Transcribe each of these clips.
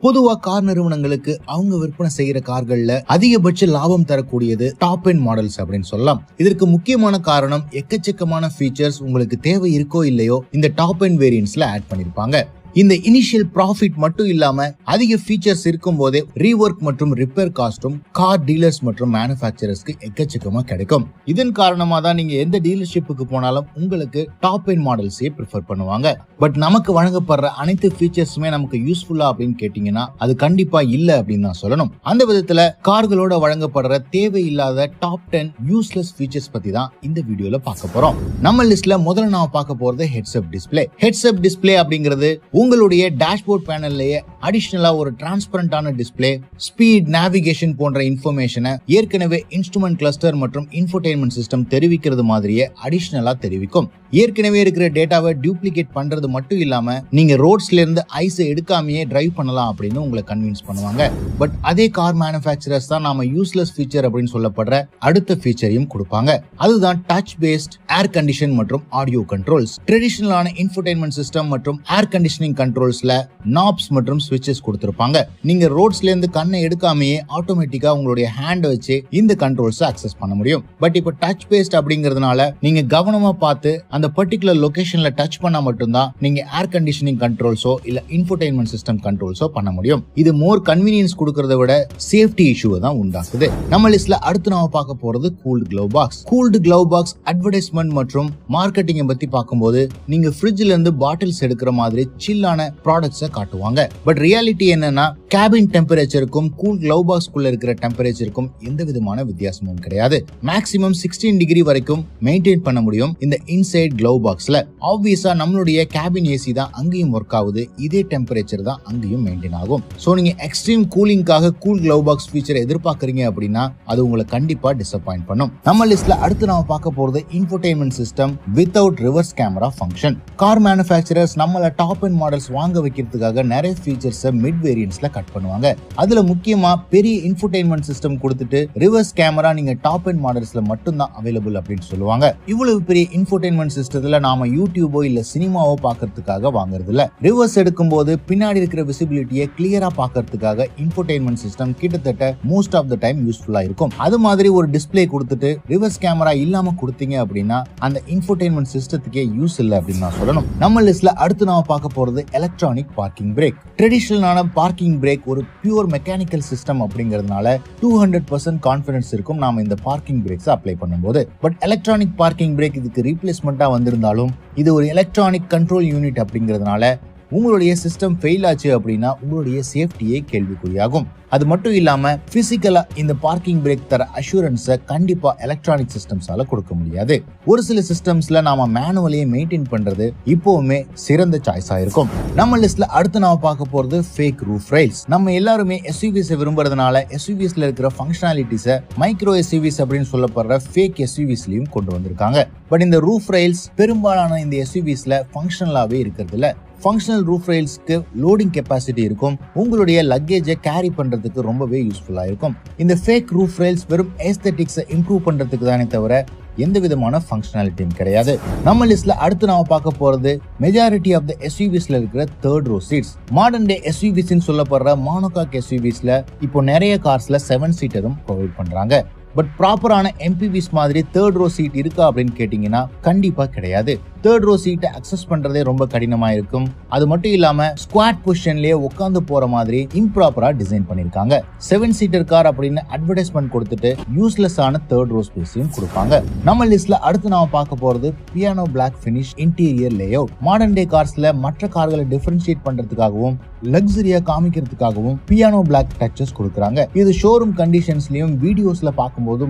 பொதுவா கார் நிறுவனங்களுக்கு அவங்க விற்பனை செய்யற கார்கள்ல அதிகபட்ச லாபம் தரக்கூடியது டாப் எண்ட் மாடல்ஸ் அப்படின்னு சொல்லலாம். இதற்கு முக்கியமான காரணம் எக்கச்சக்கமான ஃபீச்சர்ஸ் உங்களுக்கு தேவை இருக்கோ இல்லையோ இந்த டாப் எண்ட் வேரியன்ட்ஸ்ல ஆட் பண்ணிருப்பாங்க. இந்த இனிஷியல் ப்ராஃபிட் மட்டும் இல்லாம அதிக ஃபீச்சர்ஸ் இருக்கும் போதே ரீவொர்க் மற்றும் ரிப்பேர் காஸ்டும் கார் டீலர்ஸ் மற்றும் மேனுஃபேக்சரர்ஸ்க்கு எக்கச்சக்கமா கிடைக்கும். இதன் காரணமா தான் நீங்க எந்த டீலர்ஷிப்புக்கு போனாலும் உங்களுக்கு டாப் எண்ட் மாடல்ஸே ப்ரிஃபர் பண்ணுவாங்க. பட் நமக்கு வழங்கப்படுற அனைத்து ஃபீச்சர்ஸுமே நமக்கு யூஸ்ஃபுல்லா அப்படின்னு கேட்டீங்கன்னா அது கண்டிப்பா இல்ல அப்படின்னு தான் சொல்லணும். அந்த விதத்துல கார்களோட வழங்கப்படுற தேவையில்லாத டாப் 10 யூஸ்லெஸ் ஃபீச்சர்ஸ் பத்தி தான் இந்த வீடியோல பார்க்க போறோம். நம்ம லிஸ்ட்ல முதல்ல நாம பார்க்க போறது ஹெட்ஸ்அப் டிஸ்பிளே. ஹெட்ஸ்அப் டிஸ்பிளே அப்படிங்கிறது உங்களுடைய டேஷ்போர்ட் பேனல்லையே அடிஷனலா ஒரு டிரான்ஸ்பரண்டான டிஸ்பிளே, ஸ்பீட், நேவிகேஷன் போன்ற இன்ஃபர்மேஷனை ஏற்கனவே இன்ஸ்ட்ருமெண்ட் கிளஸ்டர் மற்றும் இன்ஃபோடெயின்மெண்ட் சிஸ்டம் தெரிவிக்கிறது மாதிரியே அடிஷனலா தெரிவிக்கும். ஏற்கனவே இருக்கிற டேட்டாவை டூப்ளிகேட் பண்றது மட்டும் இல்லாம நீங்க ரோட்ஸ்ல இருந்து ஐஸ் எடுக்காமையே டிரைவ் பண்ணலாம் அப்படின்னு உங்களை கன்வின்ஸ் பண்ணுவாங்க. பட் அதே கார் மேனுஃபேக்சரர்ஸ் தான் நாம யூஸ்லெஸ் ஃபீச்சர் அப்படின்னு சொல்லப்படுற அடுத்த ஃபீச்சரையும் கொடுப்பாங்க. அதுதான் டச் பேஸ்ட் ஏர் கண்டிஷன் மற்றும் ஆடியோ கண்ட்ரோல்ஸ். ட்ரெடிஷனலான இன்ஃபோடெயின்மெண்ட் சிஸ்டம் மற்றும் ஏர் கண்டிஷனிங் கண்ட்ரோல்ஸ்ல நாப்ஸ் மற்றும் ஸ்விட்சஸ் கொடுத்திருப்பாங்க. நீங்க ரோட்ஸ்ல இருந்து கண்ணை எடுக்காமையே ஆட்டோமேட்டிக்கா உங்களுடைய ஹேண்ட் வச்சு இந்த கண்ட்ரோல்ஸ் அக்சஸ் பண்ண முடியும். பட் இப்போ டச் பேஸ்ட் அப்படிங்கிறதுனால நீங்க கவனமா பார்த்து அந்த பர்டிகுலர் லொகேஷன்ல டச் பண்ணா மட்டும்தான் நீங்க ஏர் கண்டிஷனிங் கண்ட்ரோல்ஸோ இல்ல இன்ஃபோடெயின்மெண்ட் சிஸ்டம் கண்ட்ரோல்ஸோ பண்ண முடியும். இது மோர் கன்வீனியன்ஸ் கொடுக்கறத விட சேஃப்டி இஷ்யூவை தான் உண்டாக்குது. நம்ம லிஸ்ட்ல அடுத்து நாம பார்க்க போறது cooled glove box. Cooled glove box advertisement மற்றும் மார்க்கெட்டிங் பத்தி பார்க்கும்போது நீங்க ஃப்ரிட்ஜ்ல இருந்து பாட்டில்ஸ் எடுக்கிற மாதிரி சில்லான ப்ராடக்ட்ஸை காட்டுவாங்க. பட் ரியாலிட்டி என்னன்னா கேபின் டெம்பரேச்சருக்கும் கூல் க்ளவ் பாக்ஸ் குள்ள இருக்கிற டெம்பரேச்சருக்கும் எந்த விதமான வித்தியாசமும் கிடையாது. மேக்ஸிமம் 16 டிகிரி வரைக்கும் மெயின்டைன் பண்ண முடியும் இந்த இன்சைட் க்ளவ் பாக்ஸ்ல. ஆப்வியஸா நம்மளுடைய கேபின் ஏசி தான் அங்கேயும் ஒர்க் ஆகுது, இதே டெம்பரேச்சர் தான் அங்கேயும் மெயின்டைன் ஆகும். சோ நீங்க எக்ஸ்ட்ரீம் கூலிங்காக கூல் க்ளவ் பாக்ஸ் ஃபீச்சர் எதிர்பார்க்கறீங்க அப்படின்னா அது உங்களை கண்டிப்பா டிசப்பாயிண்ட் பண்ணும். நம்ம லிஸ்ட்ல அடுத்து நாம பார்க்க போறது infotainment system without reverse camera function. Car manufacturers நம்மள டாப் எண்ட் மாடல்ஸ் வாங்க வைக்கிறதுக்காக நிறைய ஃபீச்சர்ஸ் மிட் வேரியன்ட்ஸ்ல கட் பண்ணுவாங்க. அதுல முக்கியமா பெரிய இன்ஃபோடெயின்மெண்ட் சிஸ்டம் கொடுத்துட்டு ரிவர்ஸ் கேமரா நீங்க டாப் எண்ட் மாடல்ஸ்ல மட்டும் தான் அவைலபிள் அப்படின்னு சொல்லுவாங்க. இவ்வளவு பெரிய இன்ஃபோடெயின்மெண்ட் சிஸ்டத்துல நாம யூடியூபோ இல்ல சினிமாவோ பாக்கிறதுக்காக வாங்குறது இல்ல. ரிவர்ஸ் எடுக்கும் போது பின்னாடி இருக்கிற விசிபிலிட்டியை கிளியரா பாக்கிறதுக்காக இன்ஃபோடெயின்மெண்ட் சிஸ்டம் கிட்டத்தட்ட மோஸ்ட் ஆஃப் த டைம் யூஸ்ஃபுல்லா இருக்கும். அது மாதிரி ஒரு டிஸ்பிளே கொடுத்துட்டு ரிவர்ஸ் கேமரா இல்லாம கொடுத்தீங்க அப்படின்னா அந்த இன்ஃபோடெயின்மெண்ட் சிஸ்டத்துக்கே யூஸ் இல்ல அப்படின்னு நான் சொல்லணும். நம்ம லிஸ்ட்ல அடுத்து நாம பார்க்க போறது எலக்ட்ரானிக் பார்க்கிங் பிரேக். ட்ரெடிஷனலான பார்க்கிங் பிரேக் ஒரு பியூர் மெக்கானிக்கல் சிஸ்டம் அப்படிங்கிறதுனால 200% கான்ஃபிடன்ஸ் இருக்கும் நாம இந்த பார்க்கிங் பிரேக்ஸ் அப்ளை பண்ணும்போது. பட் எலக்ட்ரானிக் பார்க்கிங் பிரேக் இதுக்கு ரீப்ளேஸ்மெண்டா வந்திருந்தாலும் இது ஒரு எலக்ட்ரானிக் கண்ட்ரோல் யூனிட் அப்படிங்கிறதுனால உங்களுடைய சிஸ்டம் ஃபெயில் ஆச்சு அப்படின்னா உங்களுடைய சேஃப்டியே கேள்விக்குறியாகும். அது மட்டும் இல்லாம பிசிக்கலா இந்த பார்க்கிங் பிரேக் தர அஷூரன்ஸை கண்டிப்பா எலக்ட்ரானிக் சிஸ்டம்ஸால கொடுக்க முடியாது. ஒரு சில சிஸ்டம்ஸ்ல நாம மேனுவலியே மெயின்டைன் பண்றது இப்பவுமே சிறந்த சாய்ஸா இருக்கும். நம்ம லிஸ்ட்ல அடுத்து நாம பார்க்க போறது ஃபேக் ரூஃப் ரெயில்ஸ். நம்ம எல்லாருமே எஸ்யூவிஸ் விரும்புறதுனால எஸ்யூவிஸ்ல இருக்கிற ஃபங்க்ஷனாலிட்டிஸை மைக்ரோ எஸ்யூவிஸ் அப்படின்னு சொல்லப்படுற ஃபேக் எஸ்யூவிஸ்லயும் கொண்டு வந்திருக்காங்க. பட் இந்த ரூஃப் ரெயில்ஸ் பெரும்பாலான இந்த எஸ்யூவிஸ்ல ஃபங்க்ஷனலாவே இருக்கிறது இல்ல. ஃபங்க்ஷனல் ரூஃப் ரெயில்ஸ்க்கு லோடிங் கெப்பாசிட்டி இருக்கும், உங்களுடைய லக்கேஜை கேரி பண்றதுக்கு ரொம்பவே யூஸ்ஃபுல்லா இருக்கும். இந்த ஃபேக் ரூஃப் ரெயில்ஸ் வெறும் ஏஸ்தெட்டிக்ஸை இம்ப்ரூவ் பண்றதுக்கு தானே தவிர எந்த விதமான ஃபங்க்ஷனாலிட்டியும் கிடையாது. நம்ம லிஸ்ட்ல அடுத்து நாம பார்க்க போறது மெஜாரிட்டி ஆஃப் த எஸ்யூவிஸ்ல இருக்கிற third row seats. Modern day எஸ்யூவிஸ்ன்னு சொல்லப்படுற மோனோகாக் எஸ்யூவிஸ்ல இப்போ நிறைய கார்ஸ்ல 7 சீட்டரும் ப்ரொவைட் பண்றாங்க. பட் ப்ராப்பரான எம்பிவிஸ் மாதிரி தேர்ட் ரோ சீட் இருக்கா அப்படின்னு கேட்டீங்கன்னா கண்டிப்பா கிடையாது. தேர்ட் ரோ சீட்டை அக்சஸ் பண்றதே ரொம்ப கடினமா இருக்கும். அது மட்டும் இல்லாம ஸ்குவாட் பொசிஷன்லயே உட்கார்ந்து போற மாதிரி இம்ப்ராப்பரா டிசைன் பண்ணிருக்காங்க. 7 சீட்டர் கார் அப்படின்னு அட்வர்டைஸ்மெண்ட் கொடுத்துட்டு யூஸ்லெஸ் ஆன தேர்ட் ரோ ஸ்பேஸையும் கொடுப்பாங்க. நம்ம லிஸ்ட்ல அடுத்து நாம பார்க்க போறது piano black finish interior layout. Modern day கார்ஸ்ல மற்ற கார்களை டிஃபரன்ஷியேட் பண்றதுக்காகவும் லக்ஸரியா காமிக்கிறதுக்காகவும் பியானோ பிளாக் டச்சஸ் கொடுக்குறாங்க. இது ஷோரூம் கண்டிஷன்ஸ்லயும் வீடியோஸ்ல பார்க்கும்போது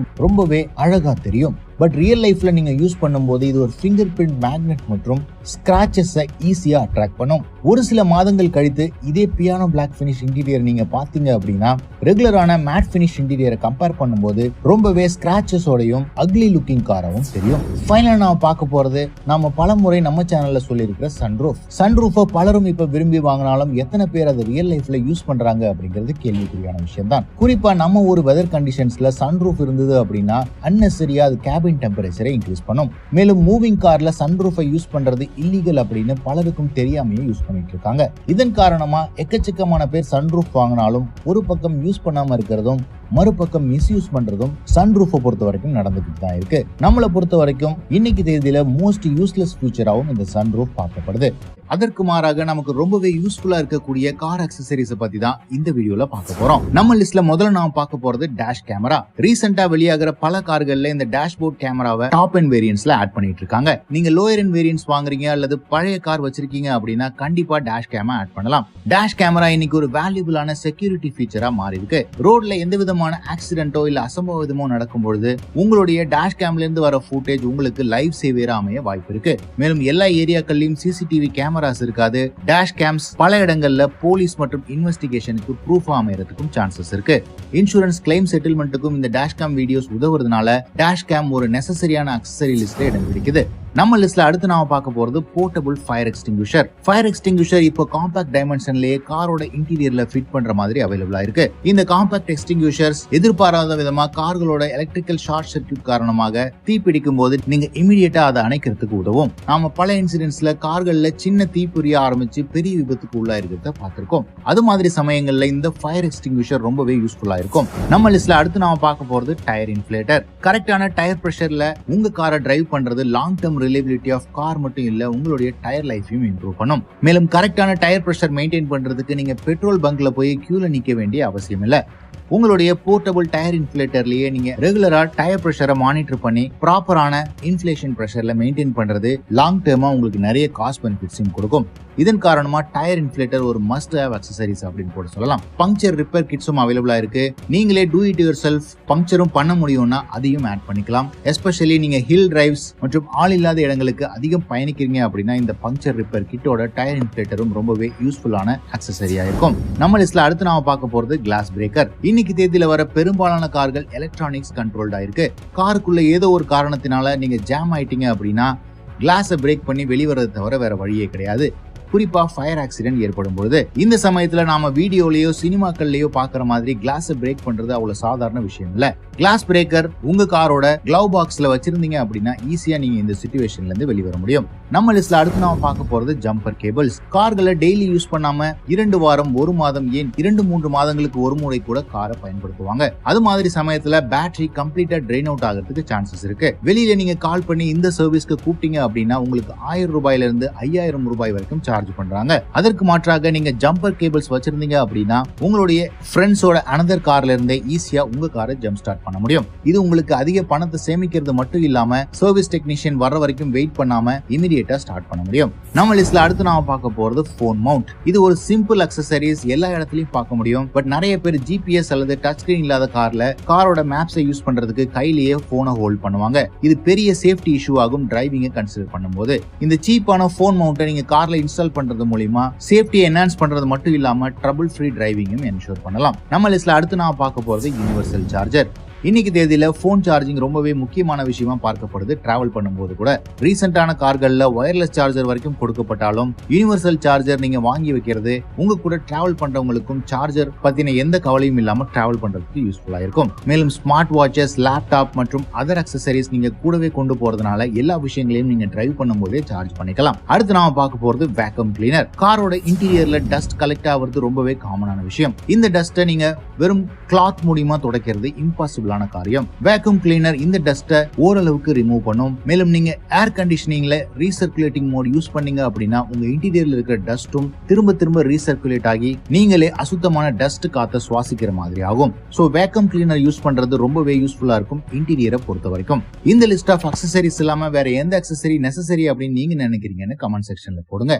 ரொம்பவே அழகா தெரியும். பட் ரியல் லைஃப்ல நீங்க யூஸ் பண்ணும்போது இது ஒரு ஃபிங்கர் பிரிண்ட் மேக்னெட் மற்றும் ஸ்கிராச்சஸை ஈஸியா அட்ராக்ட் பண்ணும். ஒரு சில மாதங்கள் கழித்து இதே பியானோ பிளாக் ஃபினிஷ் இன்டீரியர் நீங்க பாத்தீங்க அப்படின்னா ரெகுலரான மேட் ஃபினிஷ் இன்டீரியரை கம்பேர் பண்ணும்போது ரொம்பவே ஸ்கிராச்சஸோடையும் அக்லி லுக்கிங் காராவும் தெரியும். ஃபைனலா நாம பார்க்க போறது நாம பலமுறை நம்ம சேனல்ல சொல்லியிருக்கிற சன்ரூஃப். சன்ரூஃபை பலரும் இப்ப விரும்பி வாங்கினாலும் எத்தனை பேர் அதை ரியல் லைஃப்ல யூஸ் பண்றாங்க அப்படிங்கிறது கேள்விக்குறியான விஷயம் தான். குறிப்பா நம்ம ஒரு வெதர் கண்டிஷன்ஸ்ல சன்ரூஃப் இருந்தது அப்படின்னா அன்னெசரியா அது கேபின் டெம்பரேச்சரை இன்க்ரீஸ் பண்ணும். மேலும் மூவிங் கார்ல சன்ரூஃபை யூஸ் பண்றது இல்லீகல் அப்படின்னு பலருக்கும் தெரியாமையே யூஸ் பண்ணிருக்காங்க. பண்ணிட்டு இருக்காங்க. இதன் காரணமா எக்கச்சக்கமான பேர் சன்ரூஃப் வாங்கினாலும் ஒரு பக்கம் யூஸ் பண்ணாம இருக்கிறதும் மறுபக்கம் மிஸ்யூஸ் பண்றதும் சன்ரூஃபை பொறுத்த வரைக்கும் நடந்துகிட்டு தான் இருக்கு. நம்மளை பொறுத்த வரைக்கும் இன்னைக்கு தேதியில மோஸ்ட் யூஸ்லெஸ் ஃபியூச்சராகவும் இந்த சன்ரூஃப் பார்க்கப்படுது. அதற்கு மாறாக நமக்கு ரொம்பவே யூஸ்ஃபுல்லா இருக்கக்கூடிய கார் அக்சசரிஸ் பத்தி தான் இந்த வீடியோல பார்க்க போறோம். நம்ம லிஸ்ட்ல முதல்ல நாம பார்க்க போறது டேஷ் கேமரா. ரீசெண்டா வெளியாகிற பல கார்கள்ல இந்த டேஷ்போர்ட் கேமராவை டாப் அண்ட் வேரியன்ட்ஸ்ல ஆட் பண்ணிட்டு இருக்காங்க. நீங்க லோயர் அண்ட் வேரியன்ட்ஸ் வாங்குறீங்க அல்லது பழைய கார் வச்சிருக்கீங்க அப்படின்னா கண்டிப்பா டேஷ் கேமரா ஆட் பண்ணலாம். டேஷ் கேமரா இன்னைக்கு ஒரு வேல்யூபிளான செக்யூரிட்டி ஃபீச்சரா மாறி இருக்கு. ரோட்ல எந்த விதமான ஆக்சிடென்ட்டோ இல்ல அசம்பாவிதமோ நடக்கும் பொழுது உங்களுடைய டேஷ் கேம்ல இருந்து வர ஃபுட்டேஜ் உங்களுக்கு லைவ் சேவியரா அமைய வாய்ப்பு இருக்கு. மேலும் எல்லா ஏரியாக்கள்லயும் சிசிடிவி கேமராஸ் இருக்காது. டேஷ் கேம்ஸ் பல இடங்கள்ல போலீஸ் மற்றும் இன்வெஸ்டிகேஷனுக்கு ப்ரூஃபா அமையறதுக்கும் சான்சஸ் இருக்கு. இன்சூரன்ஸ் கிளைம் செட்டில்மெண்ட்டுக்கும் இந்த டேஷ் கேம் வீடியோஸ் உதவுறதுனால டேஷ் கேம் ஒரு நெசசரியான அக்சசரி லிஸ்ட்ல இடம் பிடிக்குது. நம்ம லிஸ்ட்ல அடுத்து நாம பார்க்க போறது portable fire extinguisher. Fire extinguisher இப்போ காம்பாக்ட் டைமென்ஷன்லயே காரோட இன்டீரியர்ல ஃபிட் பண்ற மாதிரி அவைலபிளா இருக்கு. இந்த காம்பாக்ட் எக்ஸ்டிங்யூஷர்ஸ் எதிர்பாராத விதமா கார்களோட எலக்ட்ரிக்கல் ஷார்ட் சர்க்யூட் காரணமாக தீப்பிடிக்கும் போது நீங்க இமிடியேட்டா அதை அணைக்கிறதுக்கு உதவும். நாம பல இன்சிடென்ட்ஸ்ல கார்கள்ல சின்ன தீப்புரிய ஆரம்பிச்சு பெரிய விபத்துக்கு உள்ளா இருக்கிறத பார்த்திருக்கோம். அது மாதிரி சமயங்கள்ல இந்த ஃபயர் எக்ஸ்டிங்யூஷர் ரொம்பவே யூஸ்ஃபுல்லா இருக்கும். நம்ம லிஸ்ட்ல அடுத்து நாம பார்க்க போறது டயர் இன்ஃபிளேட்டர். கரெக்டான டயர் பிரஷர்ல உங்க காரை டிரைவ் பண்றது long term reliability of car மட்டும் இல்ல உங்களுடைய டயர் லைஃபையும் இம்ப்ரூவ் பண்ணும். மேலும் கரெக்டான டயர் பிரஷர் மெயின்டைன் பண்றதுக்கு நீங்க பெட்ரோல் பங்க்ல போய் கியூல நிக்க வேண்டிய அவசியம் இல்ல. உங்களுடைய போர்ட்டபிள் டயர் இன்ஃபிளேட்டர்லயே நீங்க ரெகுலரா டயர் பிரஷரை மானிட்டர் பண்ணி ப்ராப்பரான இன்ஃபிளேஷன் பிரஷர்ல மெயின்டைன் பண்றது லாங் டேர்மா உங்களுக்கு நிறைய காஸ்ட் பெனிஃபிட்ஸும் கொடுக்கும். இதன் காரணமா டயர் இன்ஃபிளேட்டர் ஒரு மஸ்ட் ஹேவ் அக்சசரிஸ் அப்படின்னு கூட சொல்லலாம். பங்க்சர் ரிப்பேர் கிட்ஸும் அவைலபிளா இருக்கு. நீங்களே டூ இட் யுவர் செல்ஃப் பங்க்சரும் பண்ண முடியும்னா அதையும் ஆட் பண்ணிக்கலாம். எஸ்பெஷலி நீங்க ஹில் டிரைவ்ஸ் மற்றும் ஆள் இல்லாத இடங்களுக்கு அதிகம் பயணிக்கிறீங்க அப்படின்னா இந்த பங்க்சர் ரிப்பேர் கிட்டோட டயர் இன்ஃபிளேட்டரும் ரொம்பவே யூஸ்ஃபுல்லான அக்சசரியா இருக்கும். நம்ம லிஸ்ட்ல அடுத்து நாம பார்க்க போறது கிளாஸ் பிரேக்கர். இன்னைக்கு தேதியில வர பெரும்பாலான கார்கள் எலக்ட்ரானிக்ஸ் கண்ட்ரோல்டா இருக்கு. காருக்குள்ள ஏதோ ஒரு காரணத்தினால நீங்க ஜாம் ஆயிட்டீங்க அப்படின்னா கிளாஸை பிரேக் பண்ணி வெளிவரது தவிர வேற வழியே கிடையாது. குறிப்பா ஃபயர் ஆக்சிடென்ட் ஏற்படும் பொழுது இந்த சமயத்துல நாம வீடியோலயோ சினிமாக்கள்லயோ பாக்குற மாதிரி கிளாஸ் பிரேக் பண்றது அவ்வளவு சாதாரண விஷயம் இல்ல. கிளாஸ் பிரேக்கர் உங்க காரோட கிளவ் பாக்ஸ்ல வச்சிருந்தீங்க அப்படின்னா ஈஸியா நீங்க இந்த சிச்சுவேஷன்ல இருந்து வெளிவர முடியும். நம்ம லிஸ்ட்ல அடுத்து நாம பார்க்க போறது ஜம்பர் கேபிள்ஸ். கார்களை டெய்லி யூஸ் பண்ணாம 2 வாரம் 1 மாதம் ஏன் 2-3 மாதங்களுக்கு ஒரு முறை கூட காரை பயன்படுத்துவாங்க. அது மாதிரி சமயத்துல பேட்டரி கம்ப்ளீட்டா ட்ரெயின் அவுட் ஆகிறதுக்கு சான்சஸ் இருக்கு. வெளியில நீங்க கால் பண்ணி இந்த சர்வீஸ்க்கு கூப்பிட்டீங்க அப்படின்னா உங்களுக்கு 1000 ரூபாயில இருந்து 5000 ரூபாய் வரைக்கும் சார்ஜ் பண்றாங்க. அதற்கு மாற்றாக நீங்க ஜம்பர் கேபிள்ஸ் வச்சிருந்தீங்க அப்படின்னா உங்களுடைய ஃப்ரெண்ட்ஸோட அனதர் கார்ல இருந்தே ஈஸியா உங்க காரை ஜம்ப் ஸ்டார்ட் பண்ண முடியும். இது உங்களுக்கு அதிக பணத்தை சேமிக்கிறது மட்டும் இல்லாம சர்வீஸ் டெக்னீஷியன் வர்ற வரைக்கும் வெயிட் பண்ணாம இமிடியேட்டா ஸ்டார்ட் பண்ண முடியும். நம்ம லிஸ்ட்ல அடுத்து நாம பார்க்க போறது போன் மவுண்ட். இது ஒரு சிம்பிள் அக்சசரிஸ், எல்லா இடத்துலயும் பார்க்க முடியும். பட் நிறைய பேர் ஜிபிஎஸ் அல்லது டச் ஸ்கிரீன் இல்லாத கார்ல காரோட மேப்ஸை யூஸ் பண்றதுக்கு கையிலேயே போனை ஹோல்ட் பண்ணுவாங்க. இது பெரிய சேஃப்டி இஷ்யூ ஆகும் டிரைவிங்கை கன்சிடர் பண்ணும்போது. இந்த சீப்பான போன் மவுண்ட்டை நீங்க கார்ல இன்ஸ்டால் பண்றது மூலமா சேஃப்டி என்ஹான்ஸ் பண்றது மட்டும் இல்லாம ட்ரபிள் ஃப்ரீ டிரைவிங்கும் என்ஷூர் பண்ணலாம். நம்ம லிஸ்ட்ல அடுத்து நாம பார்க்க போறது யுனிவர்சல் சார்ஜர். இன்னைக்கு தேதியில போன் சார்ஜிங் ரொம்பவே முக்கியமான விஷயமா பார்க்கப்படுது. டிராவல் பண்ணும்போது கூட ரீசெண்டான கார்கள்ல வயர்லெஸ் சார்ஜர் வரைக்கும் கொடுக்கப்பட்டாலும் யூனிவர்சல் சார்ஜர் நீங்க வாங்கி வைக்கிறது உங்க கூட டிராவல் பண்றவங்களுக்கும் சார்ஜர் பத்தின எந்த கவலையும் இல்லாம டிராவல் பண்றதுக்கு யூஸ்ஃபுல்லா இருக்கும். மேலும் ஸ்மார்ட் வாட்சஸ், லேப்டாப் மற்றும் அதர் அக்சசரிஸ் நீங்க கூடவே கொண்டு போறதுனால எல்லா விஷயங்களையும் நீங்க டிரைவ் பண்ணும் போதே சார்ஜ் பண்ணிக்கலாம். அடுத்து நாம பார்க்க போறது வேக்யூம் கிளீனர். காரோட இன்டீரியர்ல டஸ்ட் கலெக்ட் ஆகிறது ரொம்பவே காமனான விஷயம். இந்த டஸ்ட்டை நீங்க வெறும் கிளாத் மூலமா துடைக்கிறது இம்பாசிபிள் காரியம். வேக்யூம் கிளீனர் இந்த டஸ்ட்டை ஓரளவுக்கு ரிமூவ் பண்ணும். மேலும் நீங்க ஏர் கண்டிஷனிங்ல ரீசர்குலேட்டிங் மோட் யூஸ் பண்ணீங்க அப்படின்னா உங்க இன்டீரியர்ல இருக்கிற டஸ்டும் திரும்ப ரீசர்குலேட் ஆகி நீங்களே அசுத்தமான டஸ்ட் காத்த சுவாசிக்கிற மாதிரி ஆகும். சோ வேக்யூம் கிளீனர் யூஸ் பண்றது ரொம்பவே யூஸ்ஃபுல்லா இருக்கும் இன்டீரியரை பொறுத்த வரைக்கும். இந்த லிஸ்ட் ஆஃப் அக்சசரிஸ் இல்லாம வேற எந்த அக்சசரி நெசசரி அப்படின்னு நீங்க நினைக்கிறீங்கன்னு கமெண்ட் செக்ஷன்ல போடுங்க.